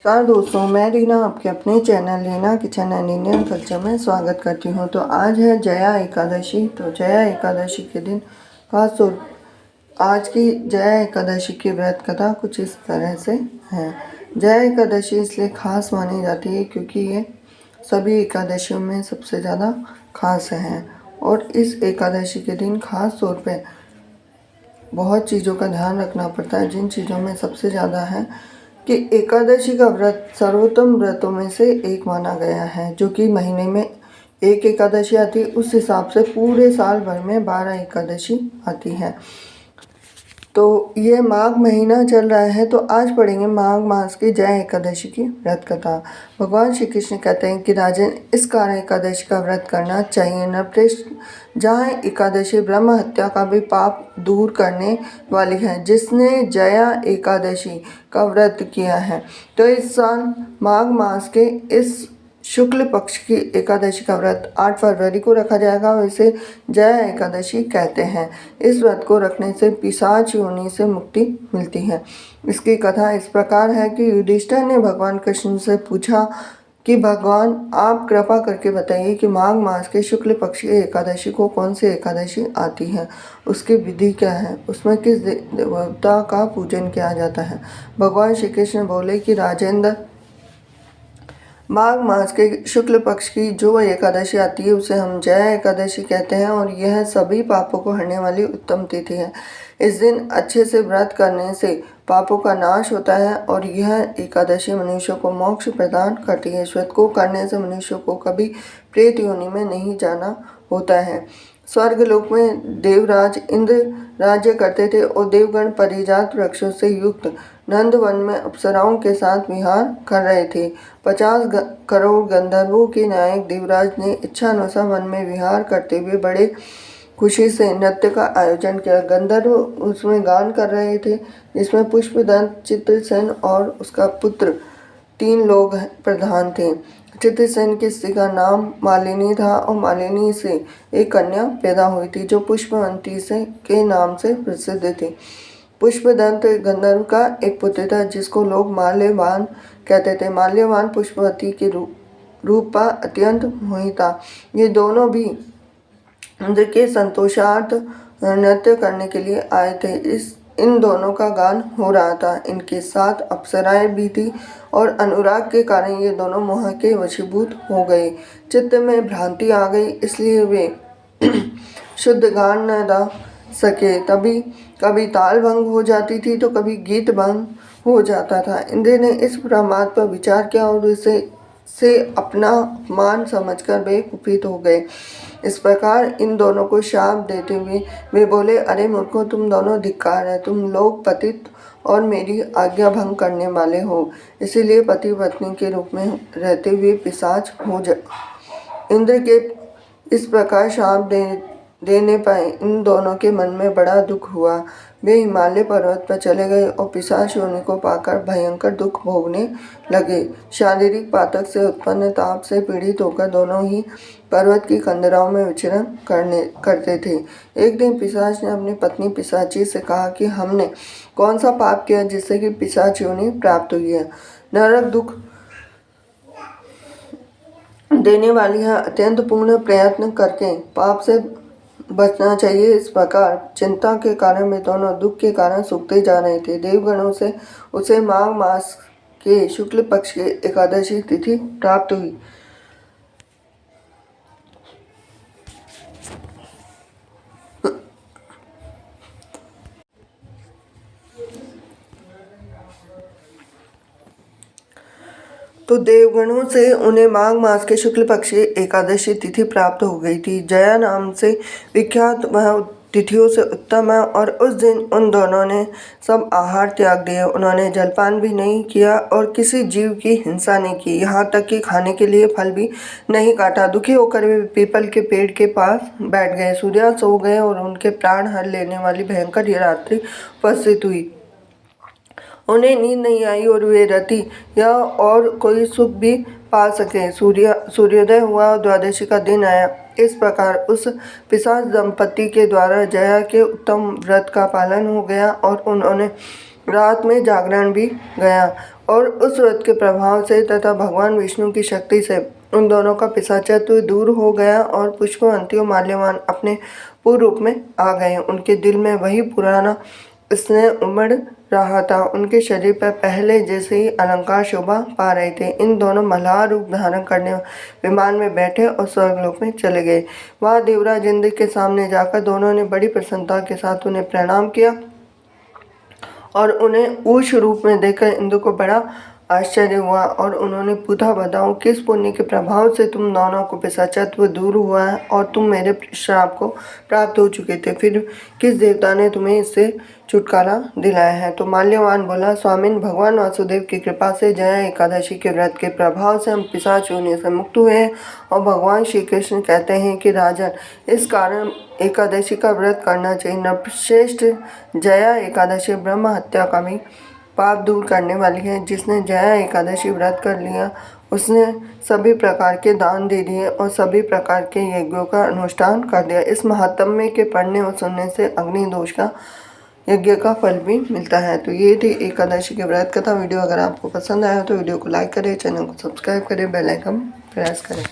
नमस्कार दोस्तों, मैं रीना आपके अपने channel Reena kitchen and Indian culture में स्वागत करती हूँ। तो आज है जया एकादशी। तो जया एकादशी के दिन खास तौर आज की जया एकादशी की व्रत कथा कुछ इस तरह से है। जया एकादशी इसलिए खास मानी जाती है क्योंकि ये सभी एकादशियों में सबसे ज़्यादा खास है और इस एकादशी के दिन खास तौर पे बहुत चीज़ों का ध्यान रखना पड़ता है। जिन चीज़ों में सबसे ज़्यादा है कि एकादशी का व्रत सर्वोत्तम व्रतों में से एक माना गया है, जो कि महीने में एक एकादशी आती है। उस हिसाब से पूरे साल भर में 12 एकादशी आती है। तो ये माघ महीना चल रहा है, तो आज पढ़ेंगे माघ मास की जया एकादशी की व्रत कथा। भगवान श्री कृष्ण कहते हैं कि राजन, इस कारण एकादशी का व्रत करना चाहिए। नरप्रेष्ठ, जहाँ एकादशी ब्रह्म हत्या का भी पाप दूर करने वाली है, जिसने जया एकादशी का व्रत किया है। तो इस साल माघ मास के इस शुक्ल पक्ष की एकादशी का व्रत 8 फरवरी को रखा जाएगा और इसे जया एकादशी कहते हैं। इस व्रत को रखने से पिशाच योनि से मुक्ति मिलती है। इसकी कथा इस प्रकार है कि युधिष्ठिर ने भगवान कृष्ण से पूछा कि भगवान, आप कृपा करके बताइए कि माघ मास के शुक्ल पक्ष की एकादशी को कौन सी एकादशी आती है, उसकी विधि क्या है, उसमें किस देवता का पूजन किया जाता है। भगवान श्री कृष्ण बोले कि राजेंद्र, माघ मास के शुक्ल पक्ष की जो एकादशी आती है उसे हम जया एकादशी कहते हैं और यह सभी पापों को हरने वाली उत्तम तिथि है। इस दिन अच्छे से व्रत करने से पापों का नाश होता है और यह एकादशी मनुष्य को मोक्ष प्रदान करती है। इस व्रत को करने से मनुष्य को कभी प्रेत योनि में नहीं जाना होता है। स्वर्गलोक में देवराज इंद्र राज्य करते थे और देवगण परिजात वृक्षों से युक्त नंदवन में अप्सराओं के साथ विहार कर रहे थे। 50 करोड़ गंधर्वों के नायक देवराज ने इच्छा अनुसार वन में विहार करते हुए बड़े खुशी से नृत्य का आयोजन किया। गंधर्व उसमें गान कर रहे थे, जिसमें पुष्पदंत, चित्रसेन और उसका पुत्र 3 लोग प्रधान थे। चित्रसेन की स्त्री का नाम मालिनी था और मालिनी से एक कन्या पैदा हुई थी जो पुष्पवंती से के नाम से प्रसिद्ध थी। पुष्पदंत गंधर्व का एक पुत्र था जिसको लोग माल्यवान कहते थे। माल्यवान पुष्पवती के रूप पर अत्यंत मोही था। ये दोनों भी इंद्र के संतोषार्थ नृत्य करने के लिए आए थे। इन दोनों का गान हो रहा था। इनके साथ अप्सराएं भी थी और अनुराग के कारण ये दोनों मोह के वशीभूत हो गए। चित्त में भ्रांति आ गई, इसलिए वे शुद्ध गान न गा सके। तभी कभी ताल भंग हो जाती थी तो कभी गीत भंग हो जाता था। इंद्र ने इस प्रमाद पर विचार किया और इसे अपना अपमान समझकर वे कुपित हो गए। इस प्रकार इन दोनों को शाप देते हुए वे बोले, अरे मूर्खों, तुम दोनों धिक्कार है। तुम लोग पतित और मेरी आज्ञा भंग करने वाले हो, इसीलिए पति पत्नी के रूप में रहते हुए पिशाच हो जा। इंद्र के इस प्रकार शाप देने पर इन दोनों के मन में बड़ा दुख हुआ। वे हिमालय पर्वत पर चले गए और पिशाच योनि को पाकर भयंकर दुख भोगने लगे। शारीरिक पातक से उत्पन्न ताप से पीड़ित होकर दोनों ही पर्वत की कंदराओं में विचरण करते थे। एक दिन पिशाच ने अपनी पत्नी पिशाची से कहा कि हमने कौन सा पाप किया जिससे कि पिशाच योनि प्राप्त हुई है। नरक दुख देने वाली है, अत्यंत पूर्ण प्रयत्न करके पाप से बचना चाहिए। इस प्रकार चिंता के कारण वे दोनों दुख के कारण सूखते जा रहे थे। देवगणों से उसे माघ मास के शुक्ल पक्ष की एकादशी तिथि प्राप्त हुई। तो देवगणों से उन्हें माघ मास के शुक्ल पक्ष की एकादशी तिथि प्राप्त हो गई थी। जया नाम से विख्यात वह तिथियों से उत्तम है और उस दिन उन दोनों ने सब आहार त्याग दिया। उन्होंने जलपान भी नहीं किया और किसी जीव की हिंसा नहीं की, यहाँ तक कि खाने के लिए फल भी नहीं काटा। दुखी होकर वे पीपल के पेड़ के पास बैठ गए। सूर्यास्त हो गए और उनके प्राण हर लेने वाली भयंकर रात्रि उपस्थित हुई। उन्हें नींद नहीं आई और वे रति या और कोई सुख भी पा सके। सूर्योदय हुआ और द्वादशी का दिन आया। इस प्रकार उस पिशाच दंपति के द्वारा जया के उत्तम व्रत का पालन हो गया और उन्होंने रात में जागरण भी गया। और उस व्रत के प्रभाव से तथा भगवान विष्णु की शक्ति से उन दोनों का पिशाचत्व दूर हो गया और पुष्पवंती और माल्यवान अपने पूर्व रूप में आ गए। उनके दिल में वही पुराना स्नेह उमड़ रहा था। उनके शरीर पर पहले जैसे ही अलंकार शोभा पा रहे थे। इन दोनों मल्हार रूप धारण करने विमान में बैठे और स्वर्गलोक में चले गए। वहाँ देवराज इंद्र के सामने जाकर दोनों ने बड़ी प्रसन्नता के साथ उन्हें प्रणाम किया और उन्हें ऊष रूप में देखकर इंद्र को बड़ा आश्चर्य हुआ और उन्होंने पूछा, बताओ किस पुण्य के प्रभाव से तुम दोनों को पिशाचत्व दूर हुआ है और तुम मेरे श्राप को प्राप्त हो चुके थे, फिर किस देवता ने तुम्हें इससे छुटकारा दिलाया है। तो माल्यवान बोला, स्वामिन, भगवान वासुदेव की कृपा से जया एकादशी के व्रत के प्रभाव से हम पिशाच होने से मुक्त हुए हैं। और भगवान श्री कृष्ण कहते हैं कि राजन, इस कारण एकादशी का व्रत करना चाहिए। नरश्रेष्ठ, जया एकादशी ब्रह्म हत्या का भी पाप दूर करने वाली है। जिसने जया एकादशी व्रत कर लिया उसने सभी प्रकार के दान दे दिए और सभी प्रकार के यज्ञों का अनुष्ठान कर दिया। इस महात्म्य के पढ़ने और सुनने से अग्नि दोष का यज्ञ का फल भी मिलता है। तो ये थी एकादशी के व्रत कथा। वीडियो अगर आपको पसंद आया तो वीडियो को लाइक करें, चैनल को सब्सक्राइब करें, बेल आइकन प्रेस करें।